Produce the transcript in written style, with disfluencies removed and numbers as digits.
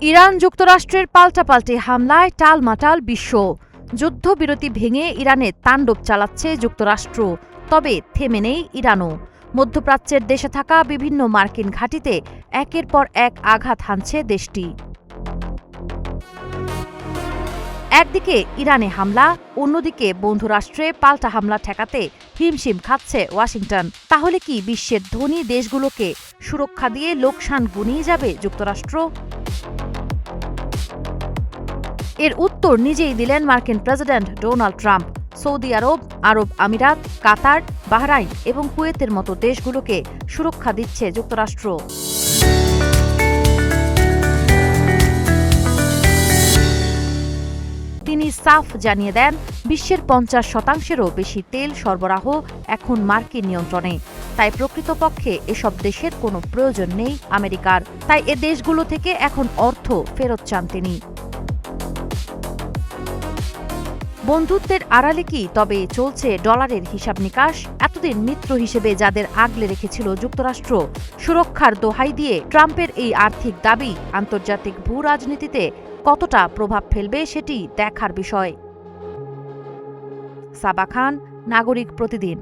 Iran যুক্তরাষ্ট্রের পাল্টাপাল্টি হামলায় টালমাটাল বিশ্ব। যুদ্ধবিরতি ভেঙে ইরানে তাণ্ডব চালাচ্ছে যুক্তরাষ্ট্র, তবে থেমে নেই ইরানও। মধ্যপ্রাচ্যের দেশে থাকা বিভিন্ন মার্কিন ঘাঁটিতে একের পর এক আঘাত হানছে দেশটি। একদিকে ইরানে হামলা, অন্যদিকে বন্ধুরাষ্ট্রে পাল্টা হামলা ঠেকাতে হিমশিম খাচ্ছে ওয়াশিংটন। তাহলে কি বিশ্বের ধনী দেশগুলোকে সুরক্ষা দিয়ে লোকসান গুনিয়ে যাবে যুক্তরাষ্ট্র? এর উত্তর নিজেই দিলেন মার্কিন প্রেসিডেন্ট ডোনাল্ড ট্রাম্প। সৌদি আরব, আরব আমিরাত, কাতার, বাহরাইন এবং কুয়েতের মতো দেশগুলোকে সুরক্ষা দিচ্ছে যুক্তরাষ্ট্র। তিনি সাফ জানিয়ে দেন, বিশ্বের 50%-এরও বেশি তেল সরবরাহ এখন মার্কিন নিয়ন্ত্রণে। তাই প্রকৃতপক্ষে এসব দেশের কোনো প্রয়োজন নেই আমেরিকার। তাই এ দেশগুলো থেকে এখন অর্থ ফেরত চান তিনি। বন্ধুত্বের আড়ালে কি তবে চলছে ডলারের হিসাব নিকাশ? এতদিন মিত্র হিসেবে যাদের আগলে রেখেছিল যুক্তরাষ্ট্র, সুরক্ষার দোহাই দিয়ে ট্রাম্পের এই আর্থিক দাবি আন্তর্জাতিক ভূ রাজনীতিতে কতটা প্রভাব ফেলবে সেটি দেখার বিষয়। সাবা খান, নাগরিক প্রতিদিন।